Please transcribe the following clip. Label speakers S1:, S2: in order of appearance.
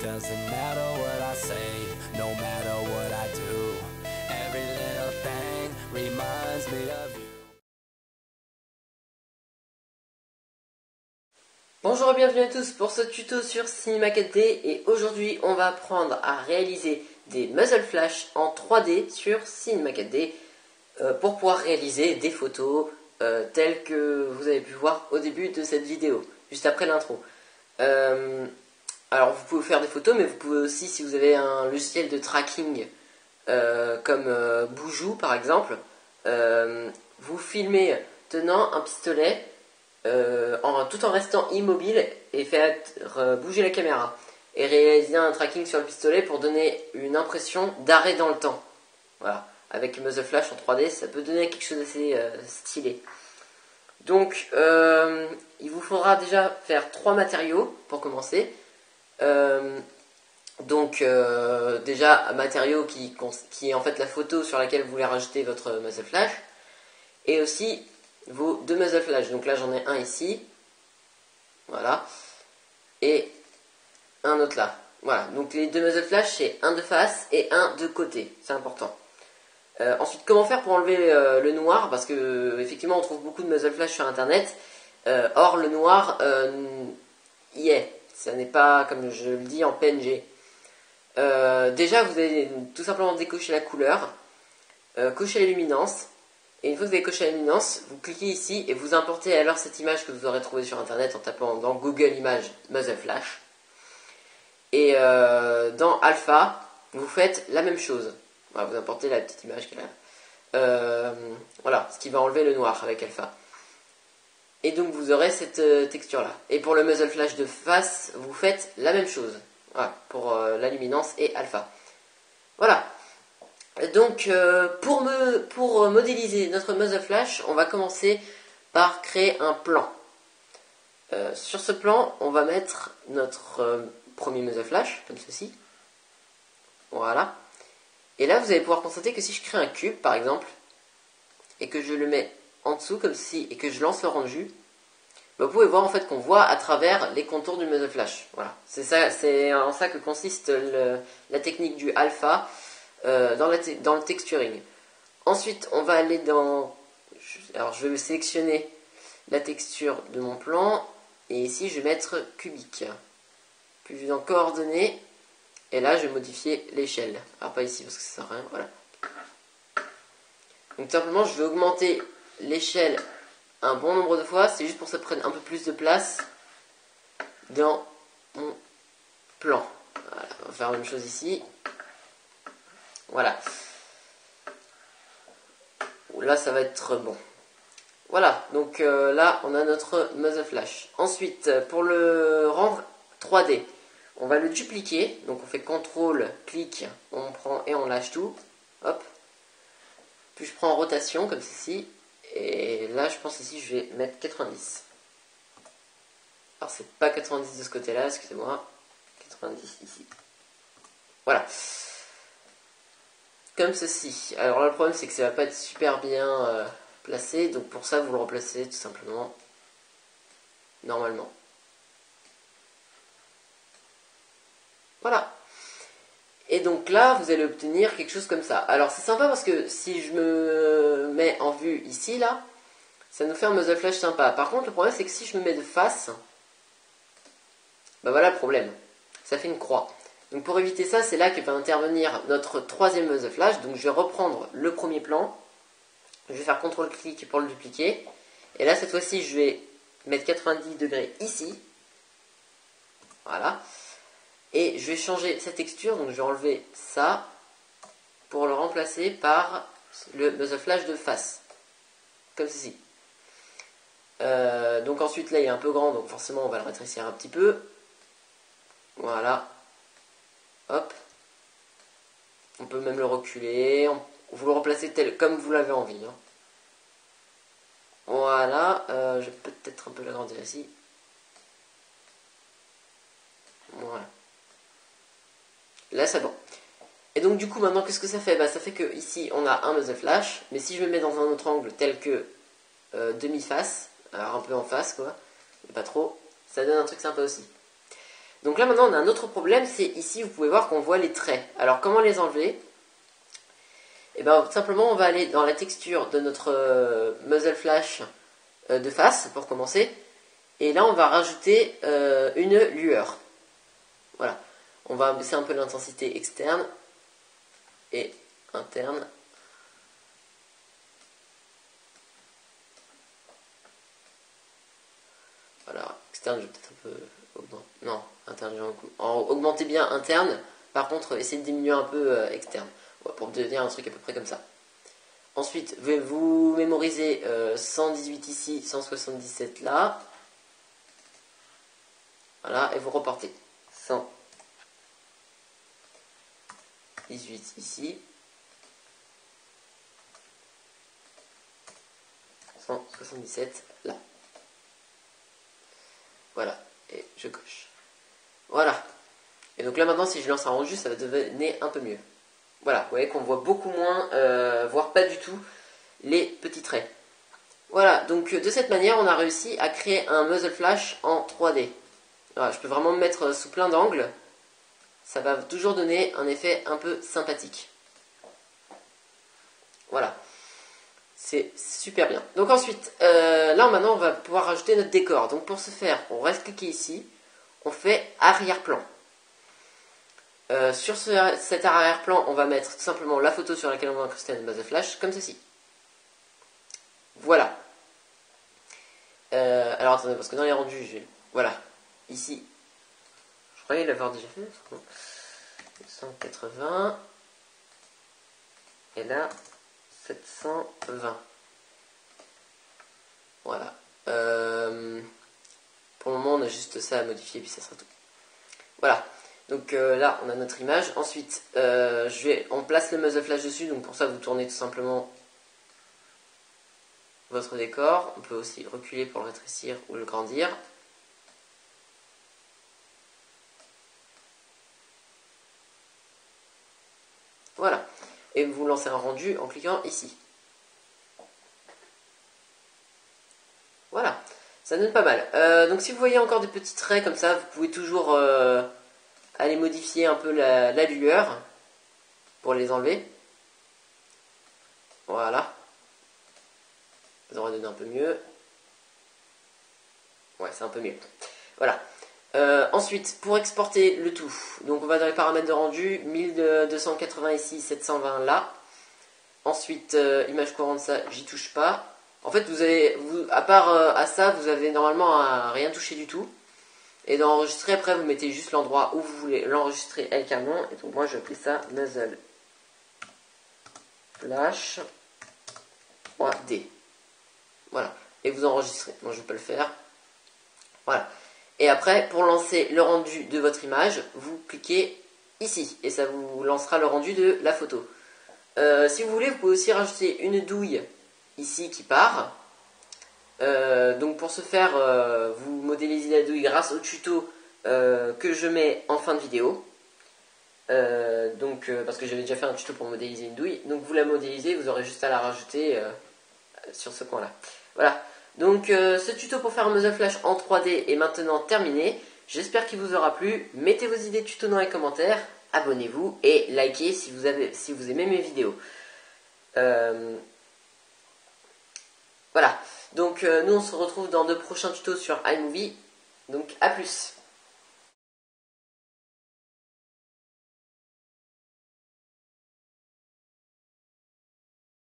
S1: Doesn't matter what I say, no matter what I do. Every little thing reminds me of you.
S2: Bonjour et bienvenue à tous pour ce tuto sur Cinema 4D et aujourd'hui on va apprendre à réaliser des muzzle flash en 3D sur Cinema 4D pour pouvoir réaliser des photos telles que vous avez pu voir au début de cette vidéo, juste après l'intro. Alors vous pouvez faire des photos, mais vous pouvez aussi, si vous avez un logiciel de tracking comme Boujou par exemple, vous filmez tenant un pistolet tout en restant immobile et faire bouger la caméra et réaliser un tracking sur le pistolet pour donner une impression d'arrêt dans le temps. Voilà, avec muzzle flash en 3D, ça peut donner quelque chose d'assez stylé. Donc, il vous faudra déjà faire 3 matériaux pour commencer. Déjà, un matériau qui est en fait la photo sur laquelle vous voulez rajouter votre muzzle flash, et aussi vos 2 muzzle flash. Donc là j'en ai un ici, voilà, et un autre là. Voilà, donc les 2 muzzle flash, c'est un de face et un de côté, c'est important. Ensuite, comment faire pour enlever le noir, parce que effectivement on trouve beaucoup de muzzle flash sur internet, or le noir y est, ça n'est pas comme je le dis en PNG. Déjà vous allez tout simplement décocher la couleur, cocher la luminance. Et une fois que vous avez coché la luminance, vous cliquez ici et vous importez alors cette image que vous aurez trouvée sur internet en tapant dans Google Images Muzzle Flash. Et dans Alpha, vous faites la même chose. Voilà, vous importez la petite image qu'elle a. Voilà, ce qui va enlever le noir avec Alpha. Et donc vous aurez cette texture là. Et pour le Muzzle Flash de face, vous faites la même chose. Voilà, pour la luminance et Alpha. Voilà. Donc pour modéliser notre muzzle flash, on va commencer par créer un plan. Sur ce plan, on va mettre notre premier muzzle flash, comme ceci. Voilà. Et là, vous allez pouvoir constater que si je crée un cube, par exemple, et que je le mets en dessous, comme ceci, et que je lance le rendu, vous pouvez voir en fait qu'on voit à travers les contours du muzzle flash. Voilà. C'est en ça que consiste la technique du alpha. Dans le texturing. Ensuite, on va aller dans... Alors, je vais sélectionner la texture de mon plan. Et ici, je vais mettre cubique. Puis, je vais dans coordonnées. Et là, je vais modifier l'échelle. Alors, pas ici, parce que ça sert à rien. Voilà. Donc, simplement, je vais augmenter l'échelle un bon nombre de fois. C'est juste pour que ça prenne un peu plus de place dans mon plan. Voilà. On va faire la même chose ici. Voilà. Là, ça va être bon. Voilà, donc là, on a notre muzzle flash. Ensuite, pour le rendre 3D, on va le dupliquer. Donc, on fait CTRL, clic, on prend et on lâche tout. Hop. Puis, je prends en rotation, comme ceci. Et là, je pense ici, je vais mettre 90. Alors, c'est pas 90 de ce côté-là, excusez-moi. 90 ici. Voilà. Comme ceci. Alors là, le problème, c'est que ça va pas être super bien placé. Donc pour ça, vous le replacez tout simplement normalement. Voilà. Et donc là, vous allez obtenir quelque chose comme ça. Alors c'est sympa parce que si je me mets en vue ici, là, ça nous fait un muzzle flash sympa. Par contre, le problème, c'est que si je me mets de face, bah voilà le problème. Ça fait une croix. Donc pour éviter ça, c'est là que va intervenir notre troisième muzzle flash. Donc je vais reprendre le premier plan. Je vais faire CTRL-clic pour le dupliquer. Et là, cette fois-ci, je vais mettre 90 degrés ici. Voilà. Et je vais changer cette texture. Donc je vais enlever ça pour le remplacer par le muzzle flash de face. Comme ceci. Donc ensuite, là, il est un peu grand. Donc forcément, on va le rétrécir un petit peu. Voilà. Hop. On peut même le reculer. Vous le remplacez tel comme vous l'avez envie. Hein. Voilà. Je vais peut-être un peu l'agrandir ici. Voilà. Là, c'est bon. Et donc, du coup, maintenant, qu'est-ce que ça fait? Bah, ça fait que ici, on a un muzzle flash. Mais si je me mets dans un autre angle tel que demi-face, alors un peu en face, quoi, mais pas trop, ça donne un truc sympa aussi. Donc là maintenant on a un autre problème, c'est ici vous pouvez voir qu'on voit les traits. Alors comment les enlever? Et bien tout simplement on va aller dans la texture de notre muzzle flash de face pour commencer. Et là on va rajouter une lueur. Voilà. On va baisser un peu l'intensité externe et interne. Voilà, externe je vais peut-être un peu augmenter. Non, interne je vais augmenter bien interne. Par contre, essayez de diminuer un peu externe. Pour devenir un truc à peu près comme ça. Ensuite, vous mémorisez 118 ici, 177 là. Voilà, et vous reportez. 118 ici. 177 là. Voilà, et je coche. Voilà. Et donc là maintenant, si je lance un rendu, ça va devenir un peu mieux. Voilà, vous voyez qu'on voit beaucoup moins, voire pas du tout, les petits traits. Voilà, donc de cette manière, on a réussi à créer un muzzle flash en 3D. Voilà, je peux vraiment me mettre sous plein d'angles. Ça va toujours donner un effet un peu sympathique. Voilà. C'est super bien. Donc ensuite, là maintenant, on va pouvoir rajouter notre décor. Donc pour ce faire, on reste cliqué ici. On fait arrière-plan. Sur cet arrière-plan, on va mettre tout simplement la photo sur laquelle on va incruster notre muzzle flash, comme ceci. Voilà. Alors attendez, parce que dans les rendus, j'ai... Voilà. Ici. Je croyais l'avoir déjà fait. 180. Et là, 720. Voilà. Pour le moment, on a juste ça à modifier, puis ça sera tout. Voilà. Donc là, on a notre image. Ensuite, on place le muzzle flash dessus. Donc pour ça, vous tournez tout simplement votre décor. On peut aussi reculer pour le rétrécir ou le grandir. Voilà. Et vous lancez un rendu en cliquant ici. Voilà. Ça donne pas mal. Donc si vous voyez encore des petits traits comme ça, vous pouvez toujours aller modifier un peu la lueur pour les enlever. Voilà. Ça aurait donné un peu mieux. Ouais, c'est un peu mieux. Voilà. Ensuite, pour exporter le tout, donc on va dans les paramètres de rendu, 1280 ici, 720 là. Ensuite, image courante, ça, j'y touche pas. En fait, à part à ça, vous avez normalement à rien toucher du tout. Et dans enregistrer, après, vous mettez juste l'endroit où vous voulez l'enregistrer avec un nom. Et donc, moi, je vais appeler ça muzzle flash 3D. Voilà. Et vous enregistrez. Moi, je ne vais pas le faire. Voilà. Et après, pour lancer le rendu de votre image, vous cliquez ici. Et ça vous lancera le rendu de la photo. Si vous voulez, vous pouvez aussi rajouter une douille ici qui part. Donc pour ce faire, vous modélisez la douille grâce au tuto que je mets en fin de vidéo. Parce que j'avais déjà fait un tuto pour modéliser une douille. Donc vous la modélisez, vous aurez juste à la rajouter sur ce coin là. Voilà. Donc ce tuto pour faire un muzzle flash en 3D est maintenant terminé. J'espère qu'il vous aura plu. Mettez vos idées de tuto dans les commentaires. Abonnez-vous et likez si vous aimez mes vidéos. Voilà. Donc nous on se retrouve dans de prochains tutos sur iMovie. Donc à plus.